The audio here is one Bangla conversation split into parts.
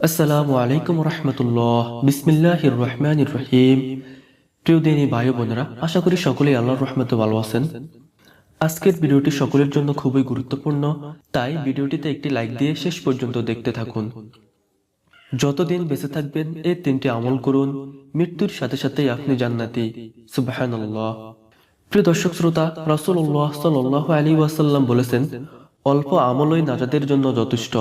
আসসালামু আলাইকুম রহমতুল্লাহ। বিসমিল্লাহির রহমানির রহিম। প্রিয় দিনী ভাই বোনেরা, আশা করি সকলেই আল্লাহর রহমতে ভালো আছেন। আজকের ভিডিওটি সকলের জন্য খুবই গুরুত্বপূর্ণ, তাই ভিডিওটিতে একটি লাইক দিয়ে শেষ পর্যন্ত দেখতে থাকুন। যতদিন বেঁচে থাকবেন এই তিনটি আমল করুন, মৃত্যুর সাথে সাথেই আপনি জান্নাতি। সুবহানাল্লাহ। প্রিয় দর্শক শ্রোতা, রাসূলুল্লাহ সাল্লাল্লাহু আলাইহি ওয়াসাল্লাম বলেছেন, অল্প আমলই নাজাতের জন্য যথেষ্ট।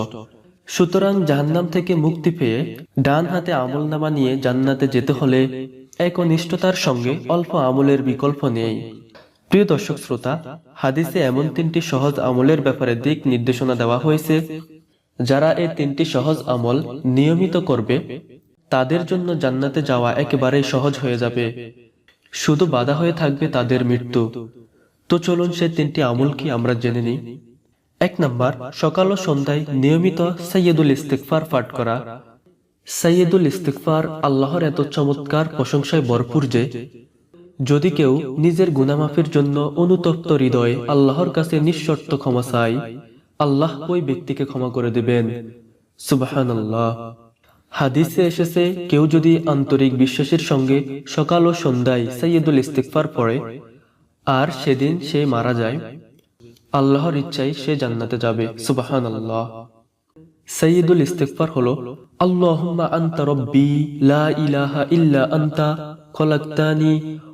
সুতরাং জাহান্নাম থেকে মুক্তি পেয়ে ডান হাতে আমলনামা নিয়ে জান্নাতে যেতে হলে একনিষ্ঠতার সঙ্গে অল্প আমলের বিকল্প নেই। প্রিয় দর্শক শ্রোতা, হাদিসে এমন তিনটি সহজ আমলের ব্যাপারে দিক নির্দেশনা দেওয়া হয়েছে, যারা এই তিনটি সহজ আমল নিয়মিত করবে তাদের জন্য জান্নাতে যাওয়া একেবারেই সহজ হয়ে যাবে। শুধু বাধা হয়ে থাকবে তাদের মৃত্যু। তো চলুন সে তিনটি আমল কি আমরা জেনে নিই। 1 নাম্বার, সকাল ও সন্ধ্যায় নিয়মিত সাইয়্যিদুল ইস্তিগফার পাঠ করা। সাইয়্যিদুল ইস্তিগফার আল্লাহর এত চমৎকার প্রশংসায় ভরপুর যে যদি কেউ নিজের গুনাহ মাফের জন্য অনুতপ্ত হৃদয়ে আল্লাহর কাছে নিঃশর্ত ক্ষমা চায়, আল্লাহ ওই ব্যক্তিকে ক্ষমা করে দিবেন। সুবহানাল্লাহ। হাদিসে এসেছে, কেউ যদি আন্তরিক বিশ্বাসের সঙ্গে সকাল ও সন্ধ্যায় সাইয়্যিদুল ইস্তিগফার পড়ে আর সেদিন সে মারা যায়, আল্লাহর ইচ্ছায় সে জান্নাতে যাবে। সুবহানাল্লাহ। সাইয়্যিদুল ইস্তিগফার হলো, আল্লাহুম্মা আনতা রাব্বি লা ইলাহা ইল্লা আনতা খলাকতানি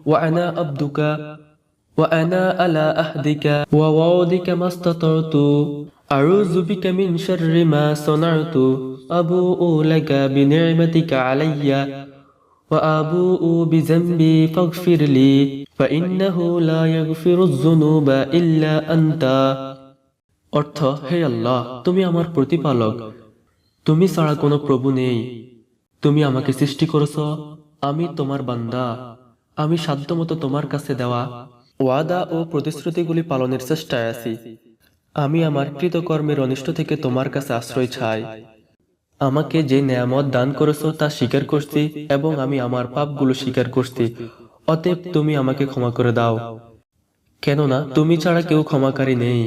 ওয়া আনা আবদুকা ওয়া আনা আলা আহদিকা ওয়া ওয়াদিকা মাস্তাতাতু আউযু বিকা মিন শাররি মা সানাতু আবুউ লাকা বিনি'মাতিকা আলাইয়া ওয়া আবুউ বিযামবি ফাগফিরলি ফাইন্নাহু লা ইয়াগফিরুয যুনুবা ইল্লা আনতা। অর্থ, হে আল্লাহ, তুমি আমার প্রতিপালক, তুমি ছাড়া কোনো প্রভু নেই। তুমি আমাকে সৃষ্টি করেছ, আমি তোমার বান্দা। আমি সাধ্যমতো তোমার কাছে দেওয়া ওয়াদা ও প্রতিশ্রুতিগুলি পালনের চেষ্টায় আছি। আমি আমার কৃতকর্মের অনিষ্ট থেকে তোমার কাছে আশ্রয় চাই। আমাকে যে নেয়ামত দান করেছ তা স্বীকার করছি এবং আমি আমার পাপগুলো স্বীকার করছি। অতএব তুমি আমাকে ক্ষমা করে দাও, কেননা তুমি ছাড়া কেউ ক্ষমাকারী নেই।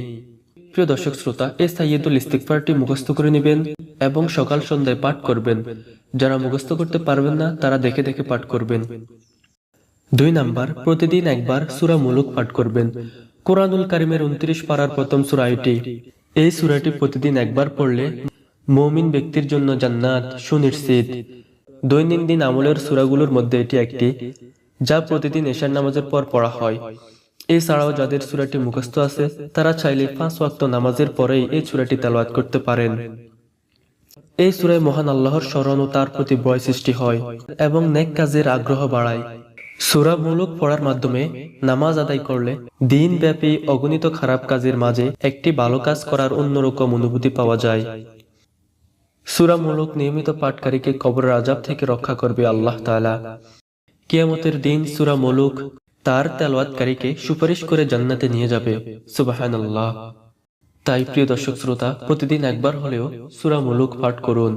প্রিয় দর্শক শ্রোতা, এই সাইয়্যিদুল ইস্তিগফারটি মুখস্থ করে নেবেন এবং সকাল সন্ধ্যায় পাঠ করবেন। যারা মুখস্থ করতে পারবেন না তারা দেখে দেখে পাঠ করবেন। 2 নাম্বার, প্রতিদিন একবার সূরা মুলুক পাঠ করবেন। কোরআনুল কারীমের 29 পারার প্রথম সূরা এটি। এই সূরাটি প্রতিদিন একবার পড়লে মুমিন ব্যক্তির জন্য জান্নাত সুনিশ্চিত। দৈনন্দিন আমলের সূরাগুলোর মধ্যে এটি একটি, যা প্রতিদিন এশার নামাজের পর পড়া হয়। এছাড়াও যাদের সূরাটি মুখস্থ আছে তারা চাইলে 5 ওয়াক্ত নামাজের পরেই এই সূরাটি তেলাওয়াত করতে পারেন। এই সূরায় মহান আল্লাহর স্মরণ ও তার প্রতি ভয় সৃষ্টি হয় এবং নেক কাজের আগ্রহ বাড়ায়। সূরা মুলুক পড়ার মাধ্যমে নামাজ আদায় করলে দিনব্যাপী অগণিত খারাপ কাজের মাঝে একটি ভালো কাজ করার অন্যরকম অনুভূতি পাওয়া যায়। সূরা মুলুক নিয়মিত পাঠকারীকে কবরের আযাব থেকে রক্ষা করবে আল্লাহ তাআলা। কিয়ামতের দিন সূরা মুলুক তার তেলাওয়াতকারীকে সুপারিশ করে জান্নাতে নিয়ে যাবে। সুবহানাল্লাহ। তাই প্রিয় দর্শক শ্রোতা, প্রতিদিন একবার হলেও সূরা মুলুক পাঠ করুন।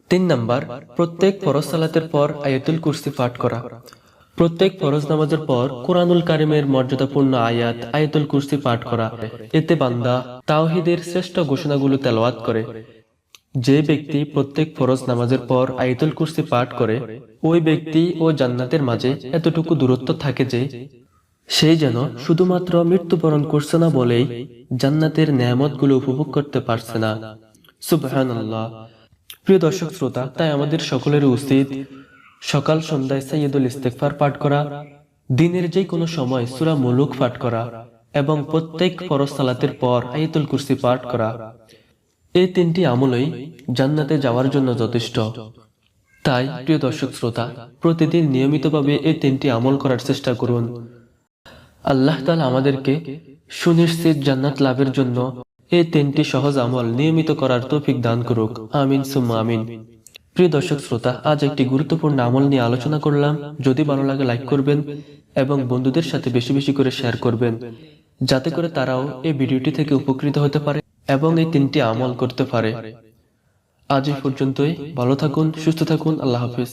3 নাম্বার, প্রত্যেক ফরজ সালাতের পর আয়াতুল কুরসি পাঠ করা। প্রত্যেক ফরজ নামাজের পর কোরআনুল কারীমের মর্যাদাপূর্ণ আয়াত আয়াতুল কুরসি পাঠ করা। এতে বান্দা তাওহীদের শ্রেষ্ঠ ঘোষণাগুলো তেলাওয়াত করে। যে ব্যক্তি প্রত্যেক ফরজ নামাজের পর আয়াতুল কুরসি পাঠ করে, ওই ব্যক্তি ও জান্নাতের মাঝে এতটুকু দূরত্ব থাকে যে সে যেন শুধুমাত্র মৃত্যুবরণ করছে না বলেই জান্নাতের নেয়ামতগুলো উপভোগ করতে পারছে না। সুবহানাল্লাহ। প্রিয় দর্শক শ্রোতা, তাই আমাদের সকলের উচিত সকাল সন্ধ্যায় সাইয়্যিদুল ইস্তিগফার পাঠ করা, দিনের যে কোনো সময় সূরা মুলুক পাঠ করা এবং প্রত্যেক ফরজ সালাতের পর আয়াতুল কুরসি পাঠ করা। এই 3টি আমলই জান্নাতে যাওয়ার জন্য যথেষ্ট। তাই প্রিয় দর্শক শ্রোতা, প্রতিদিন নিয়মিতভাবে এই 3টি আমল করার চেষ্টা করুন। আল্লাহ তাআলা আমাদেরকে সুনিশ্চিত জান্নাত লাভের জন্য এই 3টি সহজ আমল নিয়মিত করার তৌফিক দান করুক। আমিন সুম্মা আমিন। প্রিয় দর্শক শ্রোতা, আজ একটি গুরুত্বপূর্ণ আমল নিয়ে আলোচনা করলাম। যদি ভালো লাগে লাইক করবেন এবং বন্ধুদের সাথে বেশি বেশি করে শেয়ার করবেন, যাতে করে তারাও এই ভিডিওটি থেকে উপকৃত হতে পারে এবং এই 3টি আমল করতে পারে। আজ এই পর্যন্তই। ভালো থাকুন, সুস্থ থাকুন। আল্লাহ হাফেজ।